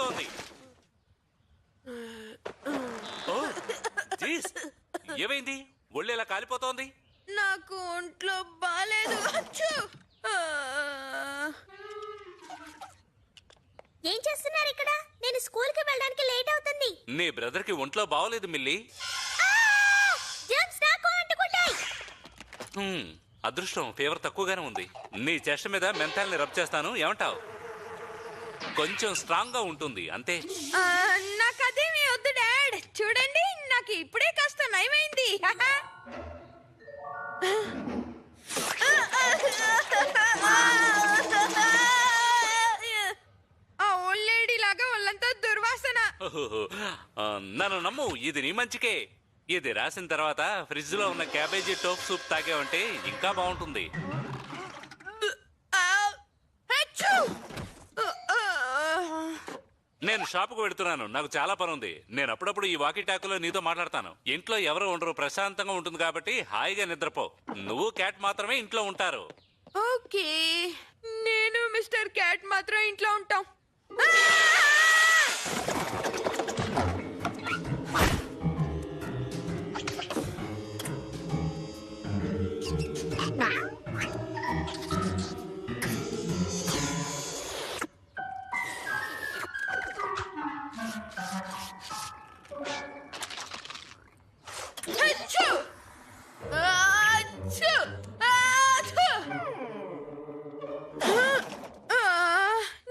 కాలిపోతోంది. ఏమైంది? ఒళ్ళేలా కాలిపోతోంది? నాకు ఒంట్లో బాలేదు. ఏం చేస్తున్నారు ఇక్కడ? నేను స్కూల్ కి వెళ్ళడానికి లేట్ అవుతుంది. నీ బ్రదర్ కి ఒంట్లో బాగోలేదు మిల్లి. అదృష్టం ఫీవర్ తక్కువగానే ఉంది. నీ చెస్ట్ మీద మెంతాల్ని రబ్ చేస్తాను, ఏమంటావు? కొంచెం స్ట్రాంగ్ గా ఉంటుంది అంతే. నాకు అదేమీ వద్దు డాడ్. చూడండి, నాకు ఇప్పుడే కాస్త నయమైంది. ఆ ఓల్డ్ లేడీ లాగా ఒళ్ళంతా దుర్వాసన. నన్ను నమ్ము, ఇది నీ మంచికే. ఇది రాసిన తర్వాత ఫ్రిడ్జ్ లో ఉన్న క్యాబేజీ టోప్ సూప్ తాగావంటే ఇంకా బాగుంటుంది. నేను షాపుకు వెడుతున్నాను, నాకు చాలా పని ఉంది. నేను అప్పుడప్పుడు ఈ వాకీ టాకులో నీతో మాట్లాడతాను. ఇంట్లో ఎవరు ఉండరు, ప్రశాంతంగా ఉంటుంది కాబట్టి హాయిగా నిద్రపో. నువ్వు క్యాట్ మాత్రమే ఇంట్లో ఉంటారు. ఓకే, నేను మిస్టర్ క్యాట్ మాత్రం ఇంట్లో ఉంటాం.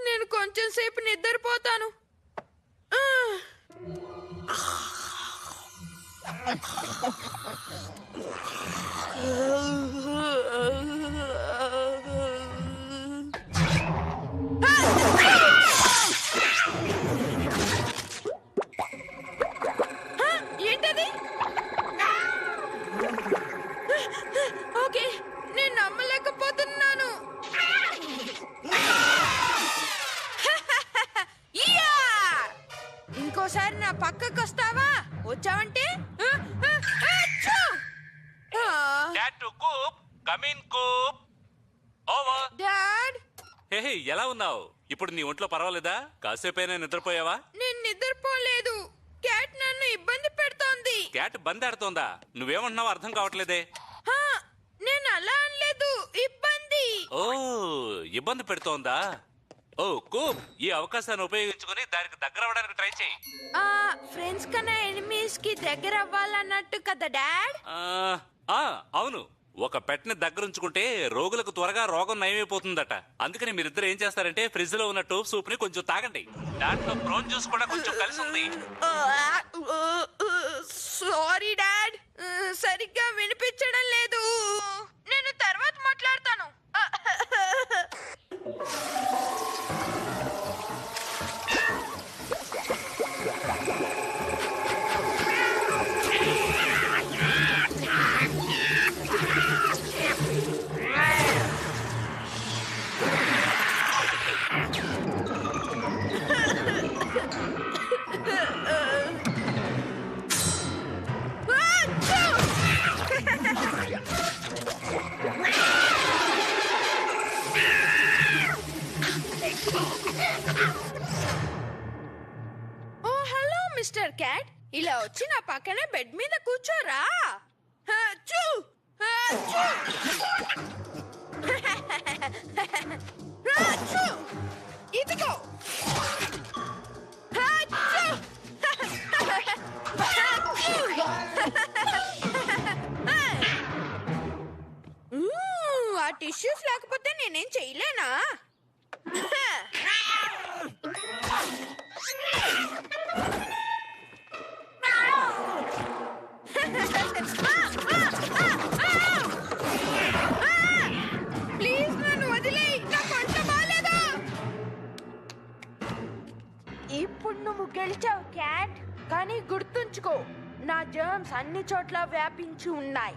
నేను కొంచెం సేపు నిద్రపోతాను. ఏంటది? ఓకే, నేను నమ్మలేకపోతున్నాను. ఇంకోసారి నా పక్కకు వస్తావా? వచ్చావంటే డాడ్. హే, ఎలా ఉన్నావు? ఇప్పుడు నీ ఒంట్లో పర్వాలేదా? కాసేపైనా నిద్రపోయావా? నేను నిద్రపోలేదు. క్యాట్ నన్ను ఇబ్బంది పెడుతోంది. క్యాట్ బందాడుతోందా? నువ్వేమంటున్నావు అర్థం కావట్లేదే. నేను అలా అనలేదు, ఇబ్బంది. ఓ, ఇబ్బంది పెడుతోందా? ఓ కూప్, ఈ అవకాశాన్ని ఉపయోగించుకుని దానికి దగ్గర అవ్వడానికి ట్రై చేయి. ఫ్రెండ్స్ కన్నా ఎనిమీస్ కి దగ్గర అవ్వాలన్నట్టు కదా డాడ్? అవును. ఒక పెట్ ని దగ్గరుంచుకుంటే రోగులకు త్వరగా రోగం నయమైపోతుందట. అందుకని మీరిద్దరు ఏం చేస్తారంటే ఫ్రిడ్జ్ లో ఉన్న టోప్ సూప్ ని కొంచెం తాగండి. దాంట్లో బ్రౌన్ జ్యూస్ కూడా కొంచెం కలిసి ఉంది. సారీ డాడ్, సరిగ్గా వినిపించడం లేదు. నేను తర్వాత మాట్లాడతాను. ఓ హలో మిస్టర్ క్యాట్, ఇలా వచ్చి నా పక్కన బెడ్ మీద కూర్చోరా. ఇదిగో. ఆ టిష్యూస్ లేకపోతే నేనేం చెయ్యలేనా? ప్లీజ్ నన్ను వదిలేయ్, నాకు వంట బాలేదు. ఇప్పుడు నువ్వు గెలిచావు క్యాట్, కానీ గుర్తుంచుకో, నా జర్మ్స్ అన్ని చోట్ల వ్యాపించి ఉన్నాయి.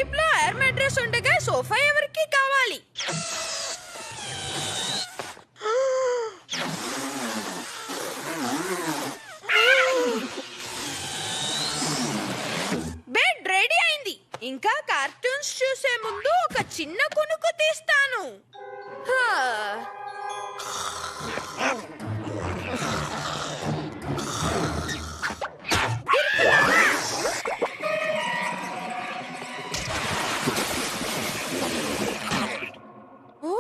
టైప్ లో ఎయిర్ మెట్రెస్ ఉండగా సోఫా ఎవరికి కావాలి? బెడ్ రెడీ అయింది. ఇంకా కార్టూన్స్ చూసే ముందు ఒక చిన్న కునుకు తీస్తాను. హా. ఓ,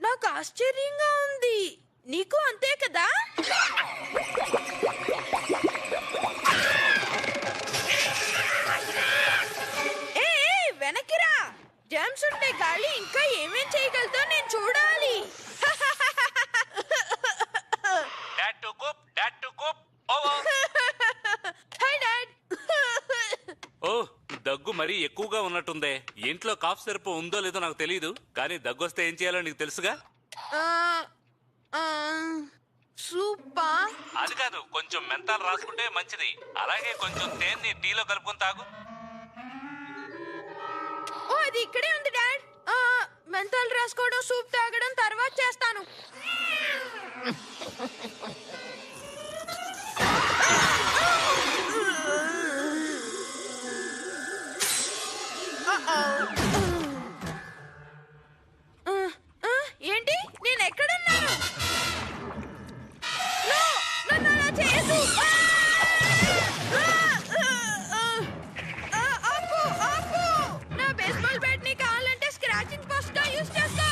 నాకు ఆశ్చర్యంగా ఉంది. నీకు అంతే కదా? ఏ వెనకిరా. జర్మ్స్ ఉంటే గాలి ఇంకా ఏమేం చేయగలదో నేను చూడాలి. Hi dad. ఓ, దగ్గు మరీ ఎక్కువగా ఉన్నట్టుందే. ఇంట్లో కాఫ్ సిరప్ ఉందో లేదో నాకు తెలియదు, కానీ దగ్గు వస్తే ఏం చేయాలో నీకు తెలుసుగా. సూపా? అది కాదు, కొంచెం మెంతాలు రాసుకుంటే మంచిది. అలాగే కొంచెం తేనె టీలో కలుపుకొని తాగు. ఓ, అది ఇక్కడే ఉంది డాడ్. మెంతాలు రాసుకోవడం, సూప్ తాగడం తర్వాత చేస్తాను. ఏంటి? నేను ఎక్కడున్నాను? నన్ను అలా చేయొద్దు. ఆపు, ఆపు. నా బేస్బాల్ బ్యాట్ ని కావాలంటే స్క్రాచింగ్ పోస్ట్ గా యూస్ చేసుకో.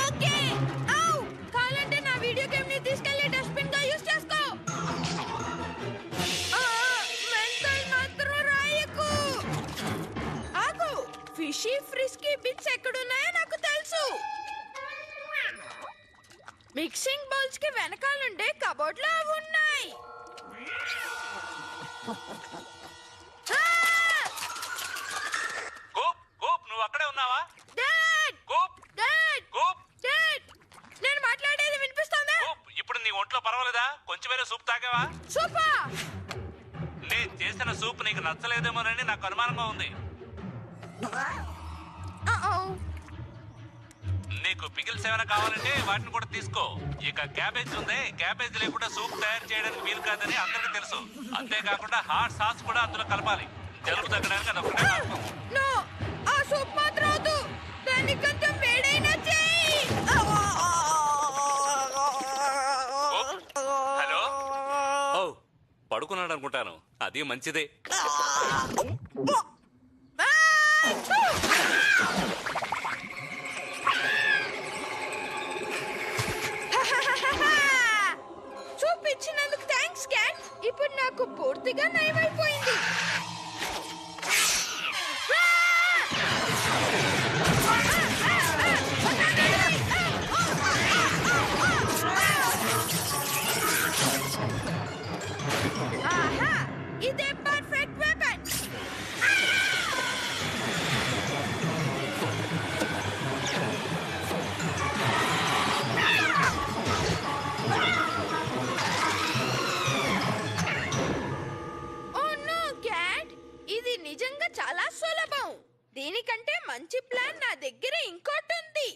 ఓకే. కావాలంటే నా వీడియో గేమ్ ని తీసుకెళ్లి డస్ట్బిన్ గా యూస్ చేసుకో. మెంటల్ మాత్రం రాయకు. ఆగు. ఫిషీ ఫ్రిస్కీ బిట్స్ ఎక్కడున్నాయో నాకు తెలుసు. మిక్సింగ్ బౌల్స్ కి వెనకాలండే కబోర్డ్ లో అవి ఉన్నాయి. నువ్వు అక్కడే ఉన్నావా? డాడ్! డాడ్! డాడ్! నేను మాట్లాడేది వినిపిస్తుందా? ఇప్పుడు నీ ఒంట్లో పర్వాలేదా? కొంచెమైనా సూప్ తాగావా? సూపా! నేను చేసిన సూప్ నీకు నచ్చలేదేమోనని నాకు అనుమానంగా ఉంది. నీకు పికిల్స్ ఏమైనా కావాలంటే వాటిని కూడా తీసుకో. ఇక క్యాబేజ్ ఉంది, క్యాబేజ్ లేకుండా సూప్ తయారు చేయడానికి వీలు కాదని అందరికీ తెలుసు. అంతేకాకుండా హాట్ సాస్ కూడా అందులో కలపాలి. జలుబు తగ్గడానికి అదొకటే మార్గం. నో, ఆ సూప్ మాత్రం వద్దు. దాన్ని కొంచెం వేడైనా చేయి. హలో. ఓ, పడుకున్నాడు అనుకుంటాను. అది మంచిదే. చూపించినందుకు థ్యాంక్స్ క్యాట్. ఇప్పుడు నాకు పూర్తిగా నయమైపోయింది. ఆహా, ఇదే పర్ఫెక్ట్ వెపన్. ఇది నిజంగా చాలా సులభం. దీనికంటే మంచి ప్లాన్ నా దగ్గర ఇంకోటి ఉంది.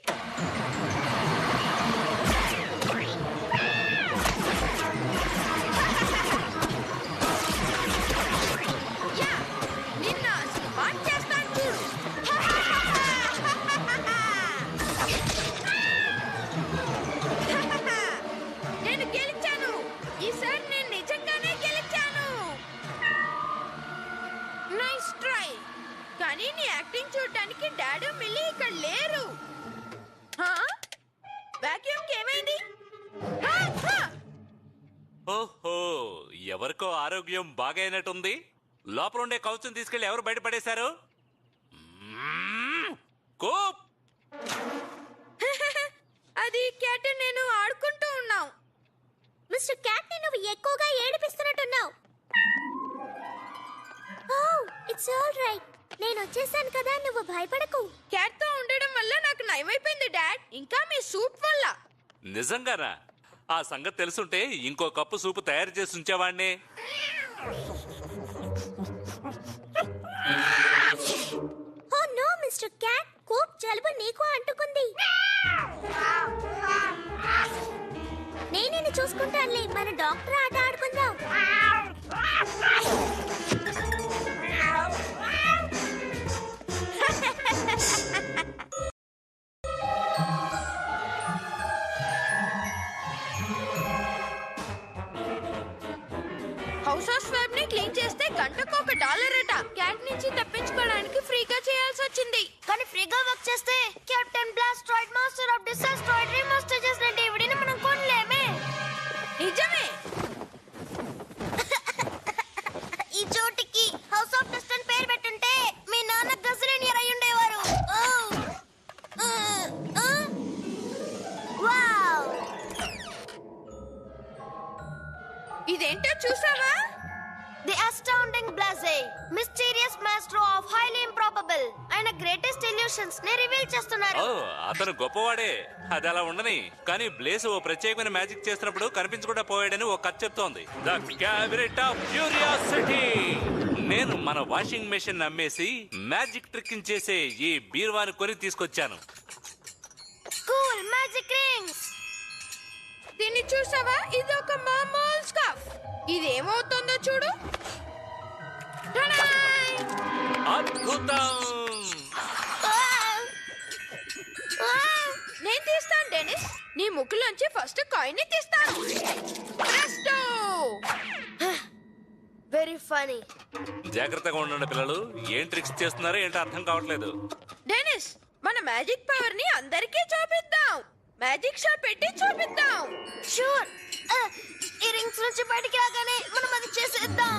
నిన్న స్మార్ట్ చేస్తాను చూడు. నేను గెలిచాను. ఈసారి నేను నిజంగానే గెలిచాను. Nice try. కానీ నీ యాక్టింగ్ చూడడానికి డాడీ మిల్లీ ఇక్కడ లేరు. వాక్యూమ్ కి ఏమైంది? ఓహో, ఎవరికో ఆరోగ్యం బాగైనట్టుంది. లోపల ఉండే కౌచుని తీసుకెళ్లి ఎవరు బయటపడేశారు? కోప్. అది క్యాట్, నేను ఆడుకుంటూ ఉన్నాం. మిస్టర్ క్యాట్ ని నువ్వు ఎక్కువగా ఏడిపిస్తున్నట్టున్నావు. ఓ, ఇట్స్ ఆల్ రైట్. నేను వచ్చేసాను కదా, నువ్వు భయపడకు. క్యాట్ తో ఉండడం వల్ల నాకు నయమైపోయింది డాడ్. ఇంకా మీ సూప్ వల్ల. నిజంగానా? ఆ సంగతి తెలుసుంటే ఇంకో కప్పు సూపు తయారు చేసి ఉంచేవాడిని. Oh no mister cat, Koop జలుబు నీకు అంటుకుంది. నేనేది చూసుకుంటానులే, మన డాక్టర్ ఆట ఆడుకుందాం. హౌస్ ఆఫ్ స్వాబ్ ని క్లీన్ చేస్తే గంటకు $1 అట. క్యాట్ నుంచి తప్పించుకోవడానికి ఫ్రీగా చేయాల్సి వచ్చింది. కానీ ఫ్రీగా వర్క్ చేస్తే కెప్టెన్ బ్లాస్ట్రాయిడ్, మాస్టర్ ఆఫ్ డిసాస్ట్రాయిడ్ రీమాస్టర్ చేసిన డివిడీని మనం కొనలేమే. నిజమే. ఈ చోటికి హౌస్ ఆఫ్ డస్ట్ అని పేరు పెట్టుంటే మీ నాన్న గజరేనియర్ అయి ఉండేవారు. వావ్, ఇదేంటో చూసావా? The astounding Blaze, mysterious master of highly improbable అయిన గ్రేటెస్ట్ ఇల్యూషన్స్ ని రివీల్ చేస్తున్నారు. ఓ అతను గొప్పవాడే, అది అలా ఉండని. కానీ బ్లేస్ ఓ ప్రత్యేకమైన మ్యాజిక్ చేస్తున్నప్పుడు కనిపించకుండా పోయాడని ఓ కథ చెప్తోంది. The cabinet of curiosity. నేను మన వాషింగ్ మెషిన్ అమ్మేసి మ్యాజిక్ ట్రిక్కింగ్ చేసే ఈ బీర్వాని కొని తీసుకొచ్చాను. Cool magic rings. దీన్ని చూసావా? ఇది ఒక మామూలు స్కార్ఫ్. ఇదేమవుతుందో చూడు. టడాయ్! అద్భుతం. నేను తీస్తాను డెనిస్. నీ ముక్కులోంచి ఫస్ట్ కాయిన్ ని తీస్తాను. ప్రెస్టో! Very funny. జాగ్రత్తగా ఉండండి పిల్లలు, ఏం ట్రిక్స్ చేస్తున్నారో ఏంటో అర్థం కావట్లేదు. డెనిస్, మన మ్యాజిక్ పవర్ ని అందరికీ చూపిద్దాం. మ్యాజిక్ షో పెట్టి చూపిద్దాం. షూర్. ఈ రింగ్స్ నుంచి బయటికి రాగానే మనం అది చేసేద్దాం.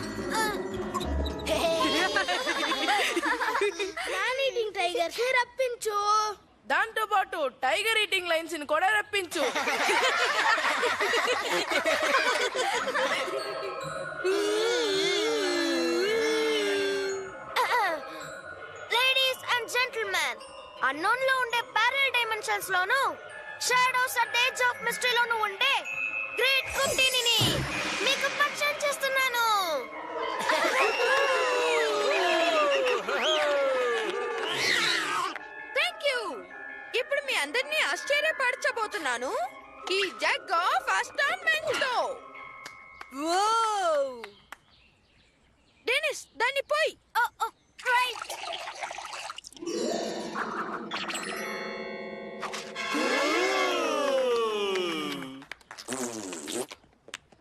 నాన్ ఈటింగ్ టైగర్స్ ని రప్పించు. దాంతో పాటు టైగర్ ఈటింగ్ లైన్స్ ని కూడా రప్పించు. లేడీస్ అండ్ జెంటిల్మెన్, అన్నోన్ లో ఉండే ప్యారల్ డైమెన్షన్స్ లోను, shadows at the edge of mystery లోను ఉండే గ్రేట్ కుట్టిని మీకు పరిచయం చేస్తున్నాను. Thank you. ఇప్పుడు మీ అందరినీ ఆశ్చర్యపరచబోతున్నాను ఈ జగ్ ఆఫ్ అస్టాన్మెంట్ తో. డెనిస్, దాన్ని పోయి. రైట్.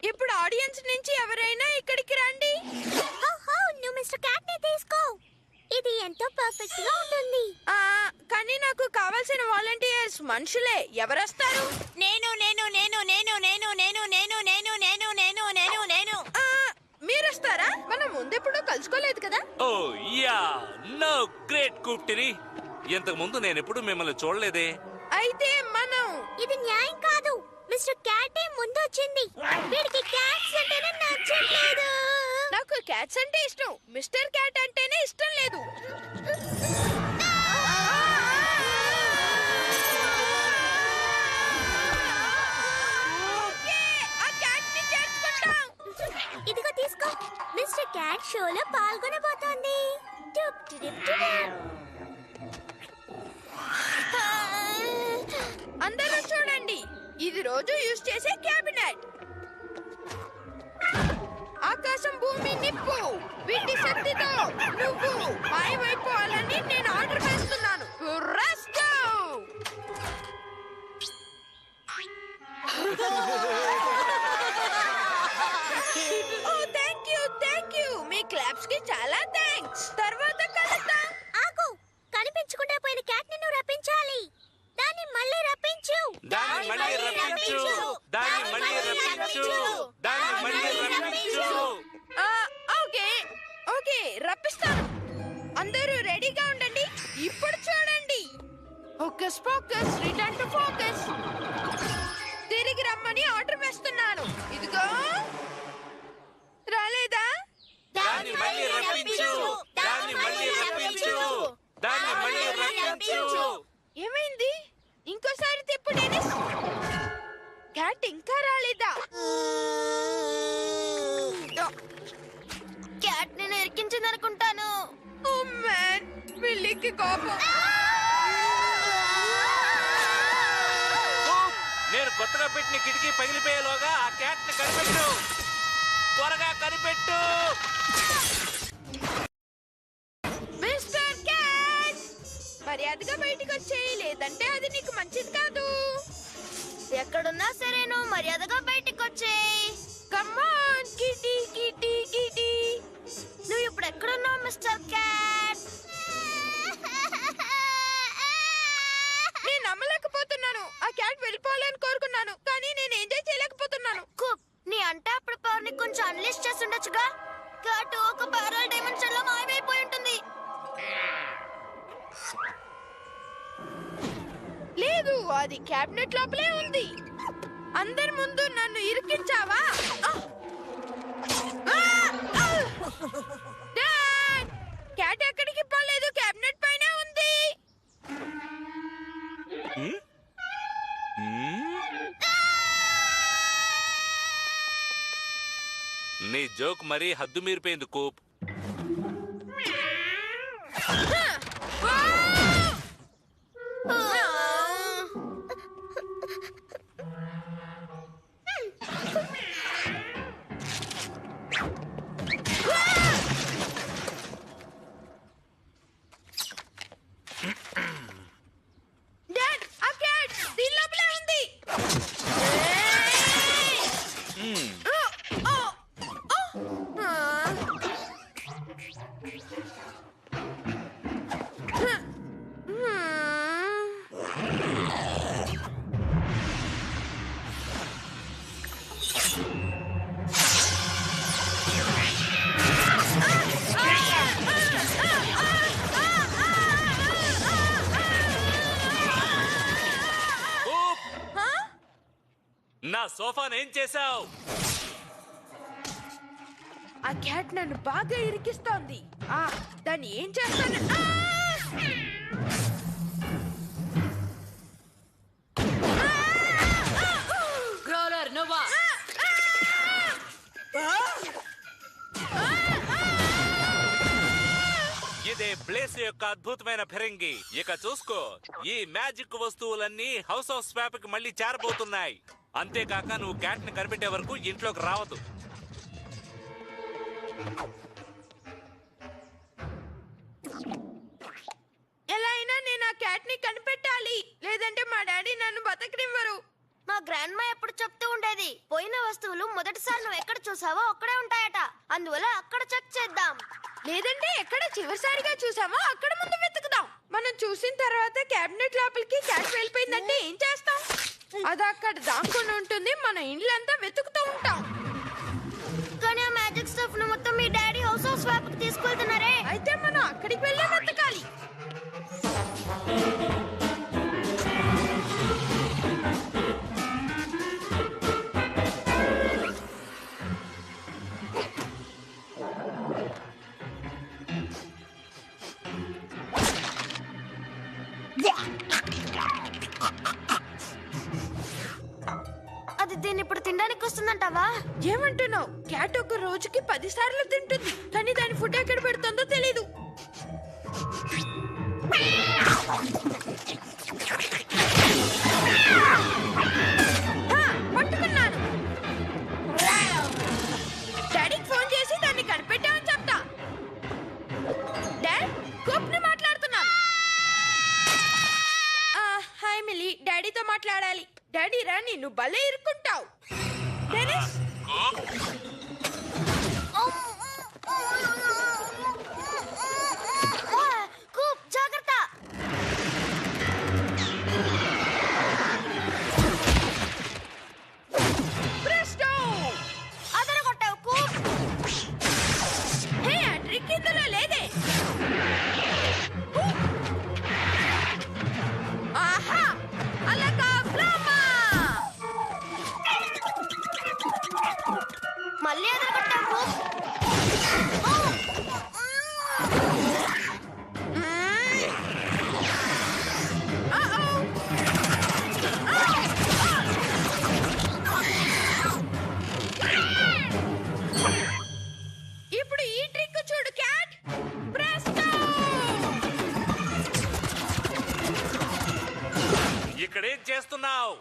ఇప్పుడు ఆడియన్స్ నుంచి ఎవరైనా ఇక్కడికి రండి. నువ్వు మిస్టర్ క్యాట్ ని తీసుకో, ఇది ఎంతో పర్ఫెక్ట్ గా ఉంటుంది. కానీ నాకు కావాల్సిన వాలంటీర్స్ మనుషులే. ఎవరొస్తారు? నేను నేను నేను నేను నేను నేను నేను నేను నేను నేను నేను నేను మీరొస్తారా? మనం ముందెప్పుడు కలుసుకోలేదు కదా. ఓ యా, నో గ్రేట్ కుట్టిని. ఇంతకు ముందు నేను ఎప్పుడు మిమ్మల్ని చూడలేదే. అయితే మనం ఇది న్యాయం కాదు. మిస్టర్ క్యాట్ ముందు వచ్చింది. వీడికి క్యాట్స్ అంటేనే నచ్చట్లేదు. నాకు క్యాట్స్ అంటే ఇష్టం, మిస్టర్ క్యాట్ అంటేనే ఇష్టం లేదు. ఇదిగో తీసుకో. మిస్టర్ క్యాట్ షోలో పాల్గొనబోతోంది. అందరూ చూడండి, ఇది రోజు యూజ్ చేసే క్యాబినెట్. ఆకాశం, భూమి, నిప్పు, వీటి శక్తితో నువ్వు మాయమైపోవాలని నేను ఆర్డర్ వేస్తున్నాను. Resto! Thank you. Me claps కి చాలా థ్యాంక్స్. తర్వాత కలుద్దాం. ఆగు, కనిపించకుండా పోయిన క్యాట్ ని నువ్వు రప్పించాలి. దాన్ని మళ్ళీ రప్పించు. దాన్ని మళ్ళీ రప్పించు. దాన్ని మళ్ళీ రప్పించు. దాన్ని మళ్ళీ రప్పించు. ఓకే, రప్పిస్తాను. అందరూ రెడీగా ఉండండి. ఇప్పుడు చూడండి. Focus focus, return to focus. తిరిగి రమ్మని ఆర్డర్ వేస్తున్నాను. ఇదిగో. రాలేదా? దాన్ని మళ్ళీ రప్పించు. దాన్ని మళ్ళీ రప్పించు. దాన్ని మళ్ళీ రప్పించు. ఏమైంది? ఇంకోసారి తిప్పు డెనిస్. క్యాట్ ఇంకా రాలేదా? ఎక్కించింది అనుకుంటాను. ఓ మ్యాన్, పిల్లికి కోపం. నేను కొత్తగా పెట్టిన కిటికీ పగిలిపోయేలోగా ఆ క్యాట్ ని కనిపెట్టు. త్వరగా కనిపెట్టు. మిస్టర్ క్యాట్, మర్యాదగా బయటికి వచ్చేయి, లేదంటే అది నీకు మంచిది కాదు. ఎక్కడున్నా సరే నువ్వు మర్యాదగా బయటికి వచ్చేయ్. కమాన్ కిటీ కిటీ కిటీ. నువ్వు ఇప్పుడు ఎక్కడున్నావు మిస్టర్ క్యాట్? నేను నమ్మలేకపోతున్నాను. ఆ క్యాట్ వెళ్ళిపోవాలని కోరుకున్నాను, కానీ నేను ఎంజాయ్ చేయలేకపోతున్నాను. కుప్, నీ అంటే అప్పుడు పవర్ ని కొంచెం అన్లిస్ట్ చేసి ఉండొచ్చుగా. క్యాట్ ఒక పారల్ డైమెన్షన్ లో మాయమైపోయి ఉంటుంది. లేదు, అది క్యాబినెట్ లోపలే ఉంది. అందరి ముందు నన్ను ఇరికించావా? డాడ్, క్యాట్ ఎక్కడికి పోలేదు, క్యాబినెట్ పైనే ఉంది. నీ జోక్ మరీ హద్దు మీరిపోయింది కూప్. డాడ్, ఆ క్యాట్ దీని లోపలే ఉంది. నా సోఫాను ఏం చేశావు? ఆ క్యాట్ నన్ను బాగా ఇరికిస్తోంది. దాన్ని ఏం చేస్తాను? గ్రోలర్ నువ్వా? ఇదే ప్లేస్ యొక్క అద్భుతమైన ఫిరంగి. ఇక చూసుకో, ఈ మ్యాజిక్ వస్తువులన్నీ హౌస్ ఆఫ్ స్వాప్ కి మళ్ళీ చేరబోతున్నాయి. అంతేకాక నువ్వు క్యాట్ ని కనిపెట్టే వరకు ఇంట్లోకి రావద్దు. ఎలా అయినా నేను ఆ క్యాట్ ని కనిపెట్టాలి, లేదంటే మా డాడీ నన్ను బతకనివ్వరు. మా గ్రాండ్ మా ఎప్పుడు చెప్తూ ఉండేది, పోయిన వస్తువులు మొదటిసారి నువ్వు ఎక్కడ చూసావో అక్కడే ఉంటాయట. అందువల్ల అక్కడ చెక్ చేద్దాం. లేదంటే ఎక్కడ చివరిసారిగా చూసామో అక్కడ ముందు వెతుకుదాం. మనం చూసిన తర్వాత క్యాబినెట్ లోపలికి క్యాట్ వెళ్ళిపోయిందంటే ఏం చేస్తాం? అది అక్కడ దాక్కుని ఉంటుంది, మన ఇండ్లంతా వెతుకుతూ ఉంటాం. కానీ ఆ మ్యాజిక్ స్టఫ్ ను మొత్తం మీ డాడీ హౌస్ ఆఫ్ స్వాప్ కి తీసుకెళ్తున్నారే. అయితే మనం అక్కడికి వెళ్ళి వెతకాలి. అది దీన్ని ఇప్పుడు తినడానికి వస్తుందంటావా? ఏమంటున్నావు? క్యాట్ ఒక రోజుకి 10 సార్లు తింటుంది, కానీ దాని ఫుడ్ ఎక్కడ పెడుతుందో తెలీదు. పట్టుకున్నాను. డాడీకి ఫోన్ చేసి దాన్ని కనిపెట్టామని చెప్తా. డాడ్, కూప్ని మాట్లాడుతున్నాను. హాయ్ మిలీ, డాడీతో మాట్లాడాలి. డాడీ రా, నిన్ను భలే ఇరుక్కుంటావు. డెనిస్, కూప్, జాగ్రత్త. ప్రెస్టో! అదరగొట్టావు కూప్. హే, ఆ ట్రిక్ ఇందులో లేదే. ఆహా, అలకా ఫ్లామా! మళ్ళీ అదరగొట్టావు కూప్. ఇప్పుడు ఈ ట్రిక్ చూడు క్యాట్. ఇక్కడేం చేస్తున్నావు?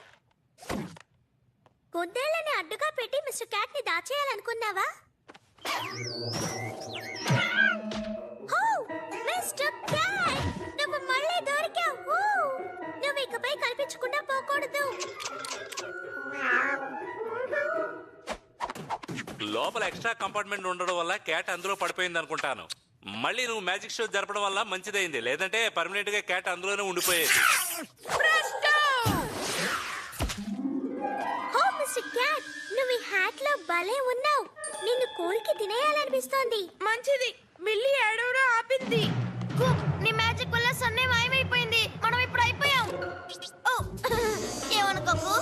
కుందేళ్ళని అడ్డుగా పెట్టి మిస్టర్ క్యాట్ ని దాచేయాలనుకున్నావా? హో, మిస్టర్ క్యాట్, నువ్వు మళ్ళీ దొరికావు. నువ్వు ఇకపై కనిపించకుండా పోకూడదు. లోపల ఎక్స్ట్రా కంపార్ట్మెంట్ ఉండడం వల్ల క్యాట్ అందులో పడిపోయింది అనుకుంటాను. మళ్ళీ నువ్వు మ్యాజిక్ షో జరపడం వల్ల మంచిదైంది, లేదంటే పర్మనెంట్ గా క్యాట్ అందులోనే ఉండిపోయేది. హో మిస్టర్ క్యాట్, నువ్వు ఈ హ్యాట్ లో భలే ఉన్నావు. నిన్ను కోరికి తినేయాలనిపిస్తోంది. మంచిది, మిల్లి ఏడవడం ఆపింది. నీ మ్యాజిక్ వల్ల సన్నే మాయమైపోయింది. మనం ఇప్పుడు అయిపోయాం. ఓ, ఏమనుకోకు.